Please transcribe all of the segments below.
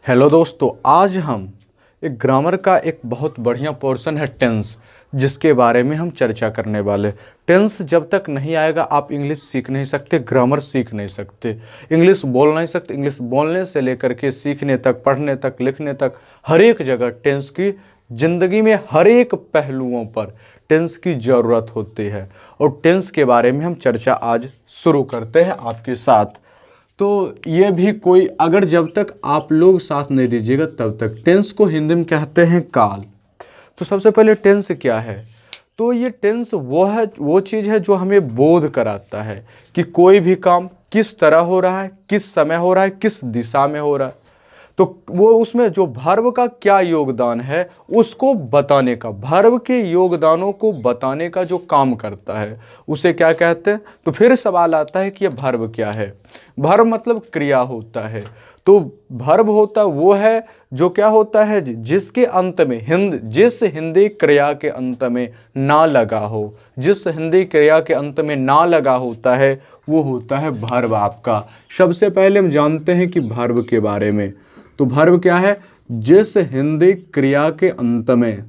Hello दोस्तों, आज हम एक ग्रामर का एक बहुत बढ़िया पोर्शन है टेंस, जिसके बारे में हम चर्चा करने वाले। टेंस जब तक नहीं आएगा आप इंग्लिश सीख नहीं सकते, ग्रामर सीख नहीं सकते, इंग्लिश बोल नहीं सकते। इंग्लिश बोलने से लेकर के सीखने तक, पढ़ने तक, लिखने तक, हर एक जगह टेंस की ज़िंदगी में हर एक पहलुओं पर टेंस की ज़रूरत होती है। और टेंस के बारे में हम चर्चा आज शुरू करते हैं आपके साथ। तो ये भी कोई अगर जब तक आप लोग साथ नहीं दीजिएगा तब तक। टेंस को हिंदी में कहते हैं काल। तो सबसे पहले टेंस क्या है? तो ये टेंस वो चीज़ है जो हमें बोध कराता है कि कोई भी काम किस तरह हो रहा है, किस समय हो रहा है, किस दिशा में हो रहा है। तो वो उसमें जो वर्ब का क्या योगदान है उसको बताने का, वर्ब के योगदानों को बताने का जो काम करता है उसे क्या कहते हैं। तो फिर सवाल आता है कि ये वर्ब क्या है। वर्ब मतलब क्रिया होता है। तो वर्ब होता वो है जो क्या होता है, जिसके अंत में जिस हिंदी क्रिया के अंत में ना लगा हो, जिस हिंदी क्रिया के अंत में ना लगा होता है वो होता है वर्ब आपका। सबसे पहले हम जानते हैं कि वर्ब के बारे में। तो वर्ब क्या है? जिस हिंदी क्रिया के अंत में,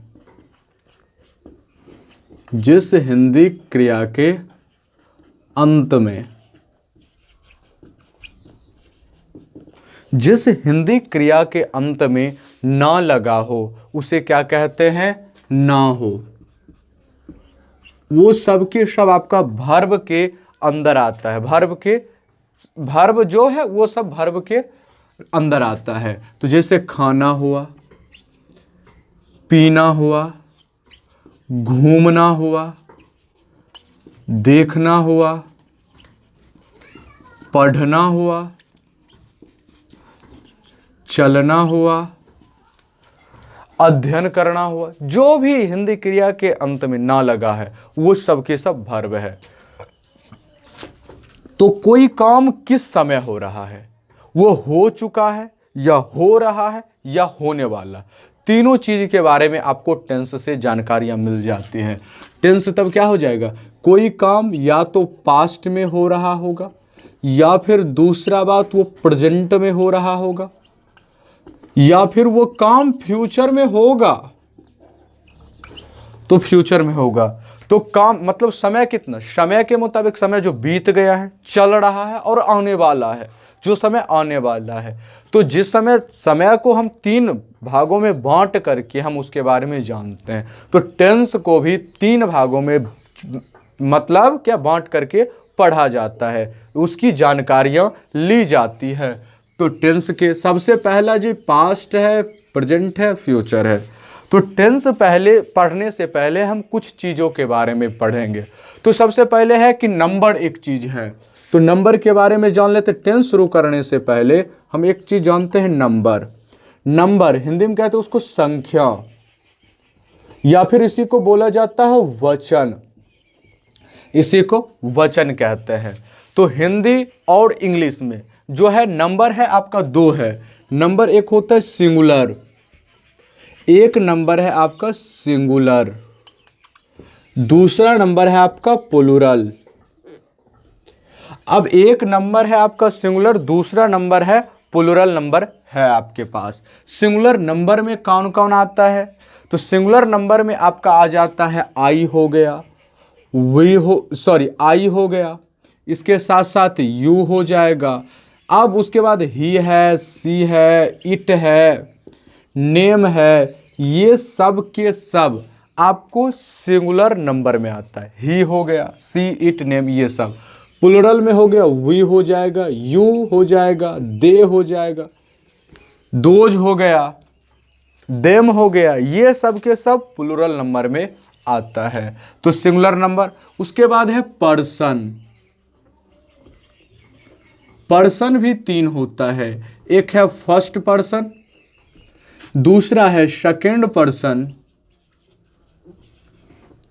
जिस हिंदी क्रिया के अंत में, जिस हिंदी क्रिया के अंत में ना लगा हो उसे क्या कहते हैं? ना हो। वो सब के सब आपका वर्ब के अंदर आता है। वर्ब जो है वो सब वर्ब के अंदर आता है। तो जैसे खाना हुआ, पीना हुआ, घूमना हुआ, देखना हुआ, पढ़ना हुआ, चलना हुआ, अध्ययन करना हुआ, जो भी हिंदी क्रिया के अंत में ना लगा है वो सब के सब वर्ब है। तो कोई काम किस समय हो रहा है, वो हो चुका है या हो रहा है या होने वाला, तीनों चीज के बारे में आपको टेंस से जानकारियां मिल जाती हैं। टेंस तब क्या हो जाएगा? कोई काम या तो पास्ट में हो रहा होगा या फिर दूसरा बात वो प्रेजेंट में हो रहा होगा या फिर वो काम फ्यूचर में होगा। तो फ्यूचर में होगा तो काम मतलब समय कितना, समय के मुताबिक समय जो बीत गया है, चल रहा है और आने वाला है, जो समय आने वाला है। तो जिस समय को हम तीन भागों में बांट करके हम उसके बारे में जानते हैं। तो टेंस को भी तीन भागों में मतलब क्या बांट करके पढ़ा जाता है, उसकी जानकारियां ली जाती है। तो टेंस के सबसे पहला जी पास्ट है, प्रेजेंट है, फ्यूचर है। तो टेंस पहले पढ़ने से पहले हम कुछ चीज़ों के बारे में पढ़ेंगे। तो सबसे पहले है कि नंबर एक चीज़ है। तो नंबर के बारे में जान लेते। टेंस शुरू करने से पहले हम एक चीज़ जानते हैं, नंबर। नंबर हिंदी में कहते हैं उसको संख्या, या फिर इसी को बोला जाता है वचन, इसी को वचन कहते हैं। तो हिंदी और इंग्लिश में जो है नंबर है आपका दो है। नंबर एक होता है सिंगुलर, एक नंबर है आपका सिंगुलर, दूसरा नंबर है आपका प्लूरल। अब एक नंबर है आपका सिंगुलर, दूसरा नंबर है प्लूरल नंबर है आपके पास। सिंगुलर नंबर में कौन कौन आता है? तो सिंगुलर नंबर में आपका आ जाता है आई हो गया, आई हो गया, इसके साथ साथ यू हो जाएगा। अब उसके बाद ही है, सी है, इट है, नेम है, ये सब के सब आपको सिंगुलर नंबर में आता है। ही हो गया, सी, इट, नेम, ये सब। प्लूरल में हो गया वी हो जाएगा, यू हो जाएगा, दे हो जाएगा, दोज हो गया, देम हो गया, ये सब के सब प्लूरल नंबर में आता है। तो सिंगुलर नंबर। उसके बाद है पर्सन। पर्सन भी तीन होता है, एक है फर्स्ट पर्सन, दूसरा है सेकंड पर्सन,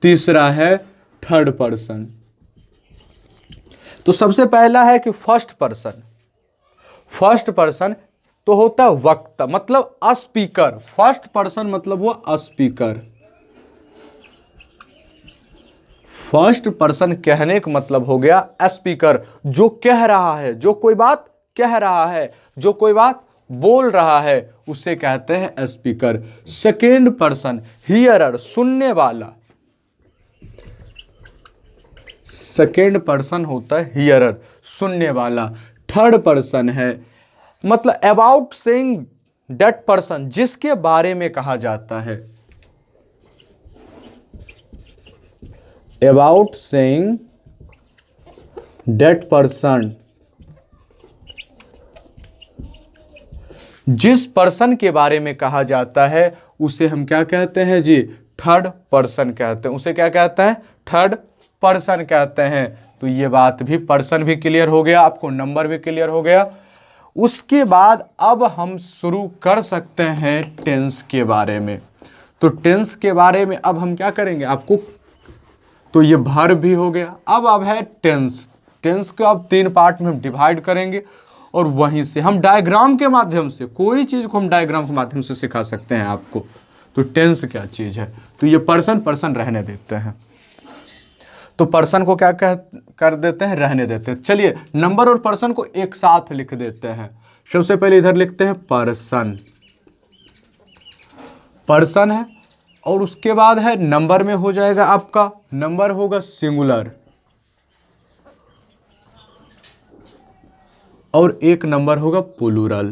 तीसरा है थर्ड पर्सन। तो सबसे पहला है कि फर्स्ट पर्सन। फर्स्ट पर्सन तो होता है वक्ता, मतलब स्पीकर। फर्स्ट पर्सन मतलब वो स्पीकर। फर्स्ट पर्सन कहने का मतलब हो गया स्पीकर, जो कह रहा है, जो कोई बात कह रहा है, जो कोई बात बोल रहा है उसे कहते हैं स्पीकर। सेकेंड पर्सन हियरर, सुनने वाला, सेकेंड पर्सन होता है हियरर, सुनने वाला। थर्ड पर्सन है मतलब अबाउट सेइंग दैट पर्सन, जिसके बारे में कहा जाता है, अबाउट सेइंग दैट पर्सन, जिस पर्सन के बारे में कहा जाता है उसे हम क्या कहते हैं जी, थर्ड पर्सन कहते हैं। उसे क्या कहते हैं, थर्ड पर्सन कहते हैं। तो ये बात भी, पर्सन भी क्लियर हो गया, आपको नंबर भी क्लियर हो गया। उसके बाद अब हम शुरू कर सकते हैं टेंस के बारे में। तो टेंस के बारे में अब हम क्या करेंगे आपको, तो ये वर्ब भी हो गया, अब है टेंस। टेंस को अब 3 पार्ट में हम डिवाइड करेंगे और वहीं से हम डायग्राम के माध्यम से, कोई चीज़ को हम डायग्राम के माध्यम से सिखा सकते हैं आपको। तो टेंस क्या चीज़ है, तो ये पर्सन रहने देते हैं, तो पर्सन को क्या कर देते हैं, रहने देते हैं। चलिए नंबर और पर्सन को एक साथ लिख देते हैं। सबसे पहले इधर लिखते हैं पर्सन, पर्सन है, और उसके बाद है नंबर में हो जाएगा आपका, नंबर होगा सिंगुलर, और एक नंबर होगा प्लूरल,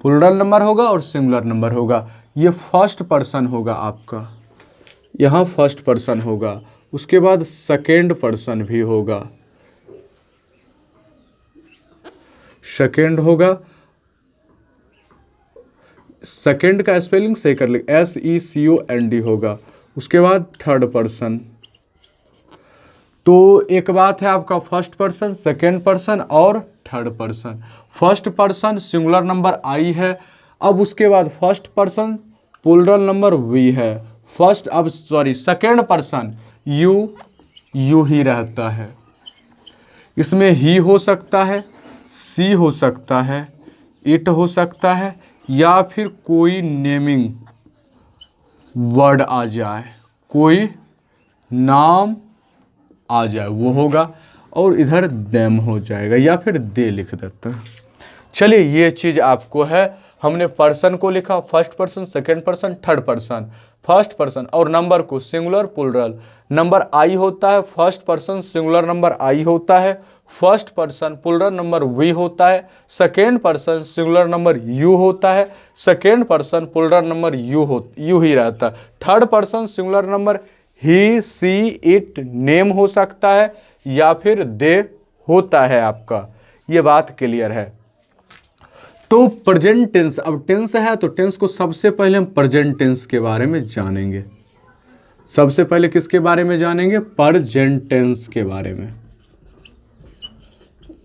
प्लूरल नंबर होगा और सिंगुलर नंबर होगा। ये फर्स्ट पर्सन होगा आपका, यहाँ फर्स्ट पर्सन होगा, उसके बाद सेकेंड पर्सन भी होगा, सेकेंड होगा, सेकेंड का स्पेलिंग सही कर ले, SECOND होगा। उसके बाद थर्ड पर्सन। तो एक बात है आपका फर्स्ट पर्सन, सेकेंड पर्सन और third person. First person singular number I है, अब उसके बाद first person plural number we है। सेकेंड पर्सन यू ही रहता है, इसमें ही हो सकता है, सी हो सकता है, इट हो सकता है, या फिर कोई नेमिंग वर्ड आ जाए, कोई नाम आ जाए वो होगा, और इधर देम हो जाएगा या फिर दे लिख देते हैं। चलिए ये चीज़ आपको है, हमने पर्सन को लिखा first person, second person, third person. First person और नंबर को सिंगुलर प्लूरल, नंबर आई होता है, first person singular number I होता है, first person plural number we होता है, second person singular number you होता है, second person plural number you ही रहता है, third person singular number he, she, it, name हो सकता है या फिर दे होता है आपका। ये बात क्लियर है। तो प्रेजेंट टेंस, अब टेंस है तो टेंस को सबसे पहले हम प्रेजेंट टेंस के बारे में जानेंगे। सबसे पहले किसके बारे में जानेंगे, प्रेजेंट टेंस के बारे में।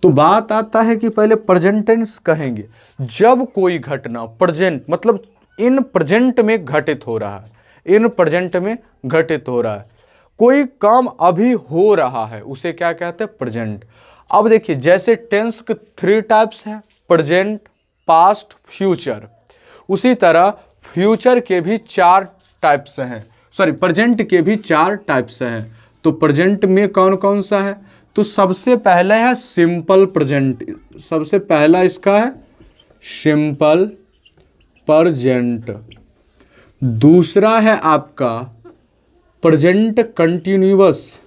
तो बात आता है कि पहले प्रेजेंट टेंस कहेंगे जब कोई घटना, प्रेजेंट मतलब इन प्रेजेंट में घटित हो रहा है, इन प्रेजेंट में घटित हो रहा है, कोई काम अभी हो रहा है, उसे क्या कहते हैं, प्रेजेंट। अब देखिए जैसे टेंस के 3 टाइप्स हैं, प्रेजेंट, पास्ट, फ्यूचर, उसी तरह फ्यूचर के भी 4 टाइप्स हैं, प्रेजेंट के भी 4 टाइप्स हैं। तो प्रेजेंट में कौन कौन सा है, तो सबसे पहले है सिंपल प्रेजेंट, सबसे पहला इसका है सिंपल प्रेजेंट। दूसरा है आपका प्रेजेंट कंटिन्यूअस,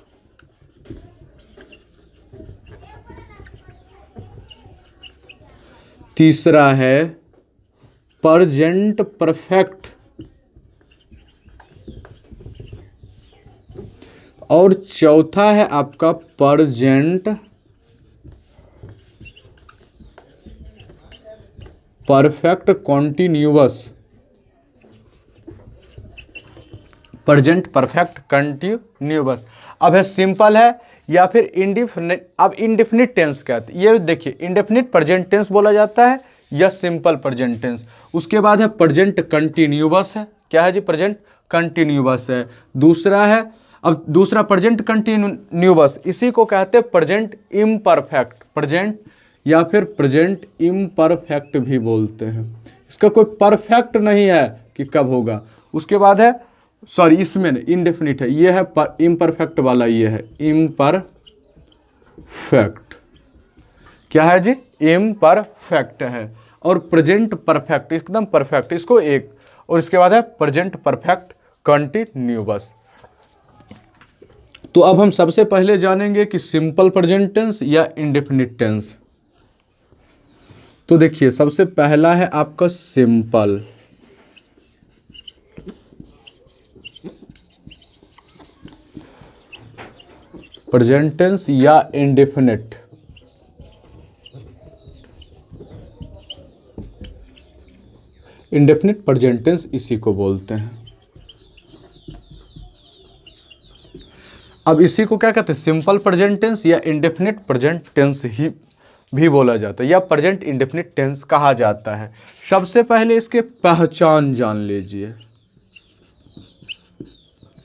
तीसरा है प्रेजेंट परफेक्ट, और चौथा है आपका present perfect continuous, present perfect continuous. अब है सिंपल है या फिर इंडिफिनिट। अब इंडेफिनिट टेंस कहते हैं, ये देखिए इंडेफिनिट प्रेजेंट टेंस बोला जाता है या सिंपल प्रेजेंट टेंस। उसके बाद है प्रेजेंट कंटिन्यूअस है, क्या है जी, प्रेजेंट कंटिन्यूअस है। दूसरा है, अब दूसरा प्रेजेंट कंटिन्यूअस, इसी को कहते हैं प्रेजेंट इम्परफेक्ट, प्रेजेंट या फिर प्रेजेंट इम्परफेक्ट भी बोलते हैं, इसका कोई परफेक्ट नहीं है कि कब होगा। उसके बाद है इसमें इनडेफिनिट है, ये है इम्परफेक्ट वाला, ये है इम्परफेक्ट, क्या है जी, इम्परफेक्ट है। और प्रेजेंट परफेक्ट एकदम परफेक्ट, इसको एक, और इसके बाद है प्रेजेंट परफेक्ट कंटिन्यूअस। तो अब हम सबसे पहले जानेंगे कि सिंपल प्रेजेंट टेंस या इंडेफिनिट टेंस। तो देखिए सबसे पहला है आपका सिंपल। प्रेजेंट टेंस या इंडेफिनिट। इंडेफिनिट प्रेजेंट टेंस इसी को बोलते हैं। अब इसी को क्या कहते हैं, सिंपल प्रेजेंट टेंस या इंडेफिनिट प्रेजेंट टेंस ही भी बोला जाता है या प्रेजेंट इंडेफिनिट टेंस कहा जाता है। सबसे पहले इसके पहचान जान लीजिए।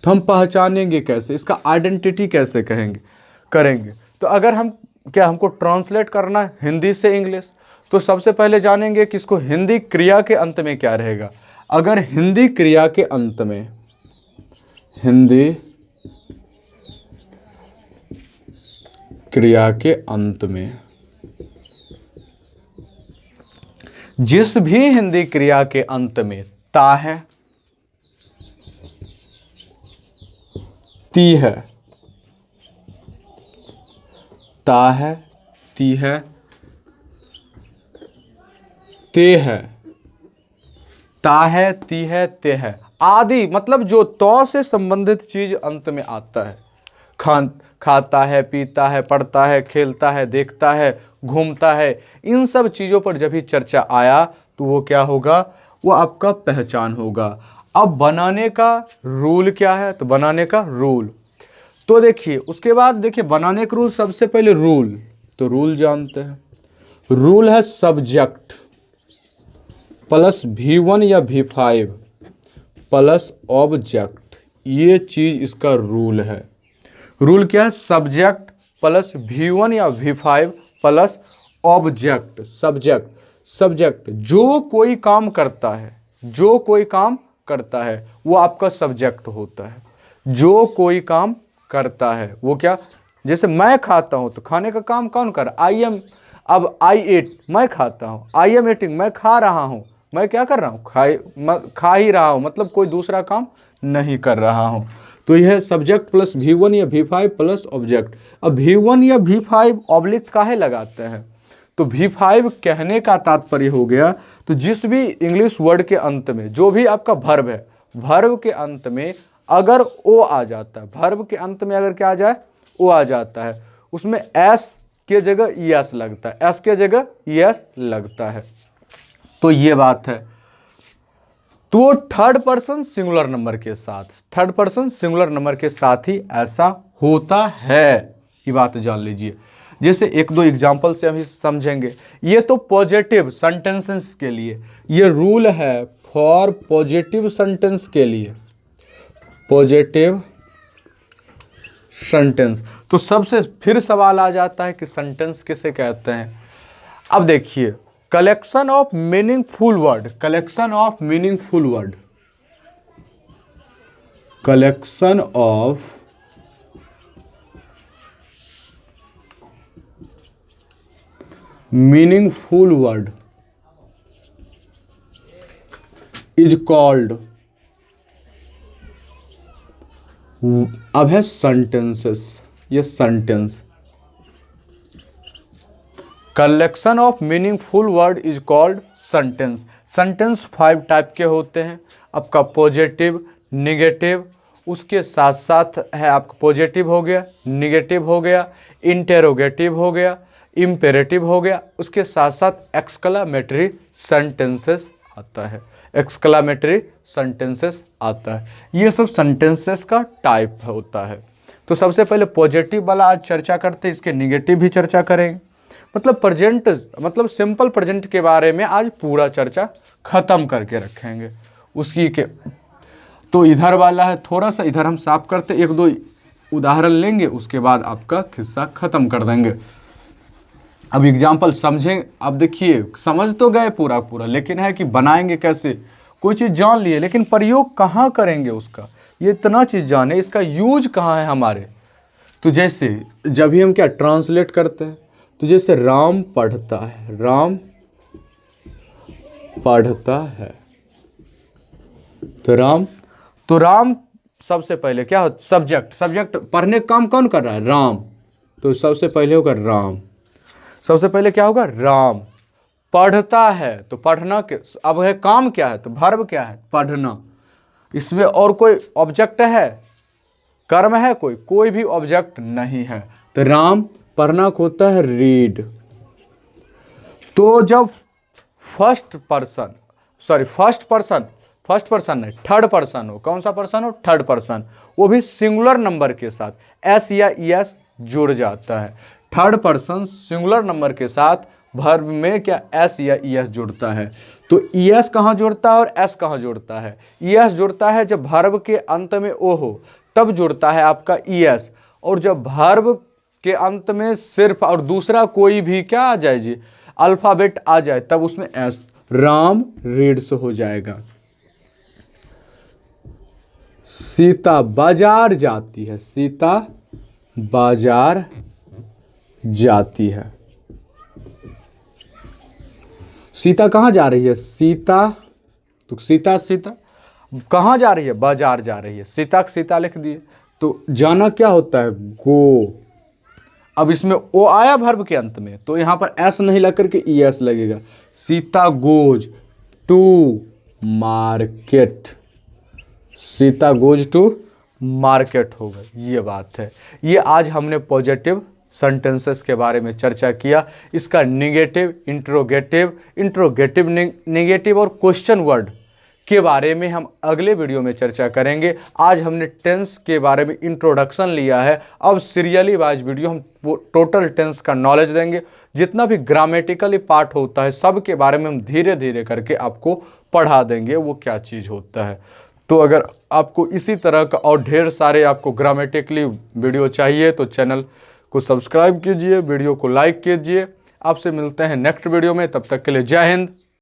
तो हम पहचानेंगे कैसे, इसका आइडेंटिटी कैसे करेंगे। तो अगर हम हमको ट्रांसलेट करना है हिंदी से इंग्लिश, तो सबसे पहले जानेंगे कि इसको हिंदी क्रिया के अंत में क्या रहेगा। अगर हिंदी क्रिया के अंत में, हिंदी क्रिया के अंत में जिस भी हिंदी क्रिया के अंत में ता है, ती है, ता है, ती है, ते है, ता है, ती है, ते है आदि, मतलब जो तौ से संबंधित चीज अंत में आता है, खाता है, पीता है, पढ़ता है, खेलता है, देखता है, घूमता है, इन सब चीज़ों पर जब भी चर्चा आया तो वो क्या होगा, वो आपका पहचान होगा। अब बनाने का रूल क्या है, तो बनाने का रूल, तो देखिए उसके बाद देखिए बनाने का रूल, सबसे पहले रूल, तो रूल जानते हैं, रूल है सब्जेक्ट प्लस V1 या V5 प्लस ऑब्जेक्ट, ये चीज इसका रूल है। रूल क्या है, सब्जेक्ट प्लस V1 या V5 प्लस ऑब्जेक्ट। सब्जेक्ट जो कोई काम करता है, जो कोई काम करता है वो आपका सब्जेक्ट होता है। जो कोई काम करता है वो क्या, जैसे मैं खाता हूं तो खाने का काम कौन कर, आई एम, अब आई एट, मैं खाता हूं, आई एम एटिंग, मैं खा रहा हूं, मैं क्या कर रहा हूं, खा ही रहा हूं, मतलब कोई दूसरा काम नहीं कर रहा हूं। तो यह सब्जेक्ट प्लस V1 या V5 प्लस ऑब्जेक्ट। अब V1 या V5 ऑब्लिक काहे लगाते हैं, तो V5 कहने का तात्पर्य हो गया, तो जिस भी इंग्लिश वर्ड के अंत में जो भी आपका वर्ब है, वर्ब के अंत में अगर ओ आ जाता है, वर्ब के अंत में अगर क्या आ जाए, ओ आ जाता है, उसमें एस के जगह यस लगता है, एस के जगह यस लगता है। तो ये बात है। तो थर्ड पर्सन सिंगुलर नंबर के साथ, थर्ड पर्सन सिंगुलर नंबर के साथ ही ऐसा होता है, ये बात जान लीजिए। जैसे एक दो एग्जांपल से अभी समझेंगे। ये तो पॉजिटिव सेंटेंसेस के लिए ये रूल है, फॉर पॉजिटिव सेंटेंस के लिए, पॉजिटिव सेंटेंस। तो सबसे फिर सवाल आ जाता है कि सेंटेंस किसे कहते हैं। अब देखिए, collection of meaningful word, collection of meaningful word, collection of meaningful word is called, अब है सेंटेंसेस, ये sentence. Collection of meaningful word is called sentence. Sentence 5 type के होते हैं, आपका पॉजिटिव, निगेटिव, उसके साथ साथ है आपका पॉजिटिव हो गया, निगेटिव हो गया, इंटेरोगेटिव हो गया, इम्पेरेटिव हो गया, उसके साथ साथ एक्सक्लामेटरी सेंटेंसेस आता है, एक्सक्लामेटरी सेंटेंसेस आता है। ये सब सेंटेंसेस का टाइप होता है। तो सबसे पहले पॉजिटिव वाला आज चर्चा करते हैं, इसके निगेटिव भी चर्चा करेंगे। मतलब प्रेजेंट, मतलब सिंपल प्रेजेंट के बारे में आज पूरा चर्चा खत्म करके रखेंगे उसकी के। तो इधर वाला है, थोड़ा सा इधर हम साफ करते, एक दो उदाहरण लेंगे, उसके बाद आपका किस्सा खत्म कर देंगे। अब एग्जाम्पल समझें। अब देखिए समझ तो गए पूरा पूरा, लेकिन है कि बनाएंगे कैसे, कोई चीज़ जान लिए लेकिन प्रयोग कहाँ करेंगे उसका, ये इतना चीज़ जाने, इसका यूज कहाँ है हमारे। तो जैसे जब भी हम क्या ट्रांसलेट करते हैं, तो जैसे राम पढ़ता है, राम पढ़ता है, तो राम सबसे पहले क्या हो, सब्जेक्ट, सब्जेक्ट पढ़ने का काम कौन कर रहा है, राम, तो सबसे पहले होगा राम, सबसे पहले क्या होगा, राम। पढ़ता है तो पढ़ना के, अब है काम क्या है, तो वर्ब क्या है, पढ़ना। इसमें और कोई ऑब्जेक्ट है, कर्म है कोई भी ऑब्जेक्ट नहीं है। तो राम पढ़ना को होता है रीड। तो जब फर्स्ट पर्सन नहीं, थर्ड पर्सन हो, कौन सा पर्सन हो, थर्ड पर्सन, वो भी सिंगुलर नंबर के साथ एस या ईएस जुड़ जाता है। थर्ड पर्सन सिंगुलर नंबर के साथ वर्ब में क्या एस या ईएस जुड़ता है। तो ईएस कहाँ जुड़ता है और एस कहाँ जुड़ता है, ईएस जुड़ता है जब वर्ब के अंत में ओ हो तब जुड़ता है आपका ईएस, और जब वर्ब के अंत में सिर्फ और दूसरा कोई भी क्या आ जाए जी, अल्फाबेट आ जाए, तब उसमें एस, राम रीड्स हो जाएगा। सीता बाजार जाती है, सीता बाजार जाती है। सीता कहाँ जा रही है, सीता, तो सीता कहाँ जा रही है, बाजार जा रही है, सीता लिख दिए। तो जाना क्या होता है, गो। अब इसमें ओ आया वर्ब के अंत में, तो यहाँ पर एस नहीं लग करके ई एस लगेगा। Sita goes to market, Sita goes to market होगा, ये बात है। ये आज हमने पॉजिटिव सेंटेंसेस के बारे में चर्चा किया। इसका निगेटिव, इंट्रोगेटिव, निगेटिव और क्वेश्चन वर्ड के बारे में हम अगले वीडियो में चर्चा करेंगे। आज हमने टेंस के बारे में इंट्रोडक्शन लिया है, अब सीरियली वाइज वीडियो हम टोटल टेंस का नॉलेज देंगे। जितना भी ग्रामेटिकली पार्ट होता है सब के बारे में हम धीरे धीरे करके आपको पढ़ा देंगे वो क्या चीज़ होता है। तो अगर आपको इसी तरह का और ढेर सारे आपको ग्रामेटिकली वीडियो चाहिए तो चैनल को सब्सक्राइब कीजिए, वीडियो को लाइक कीजिए। आपसे मिलते हैं नेक्स्ट वीडियो में, तब तक के लिए जय हिंद।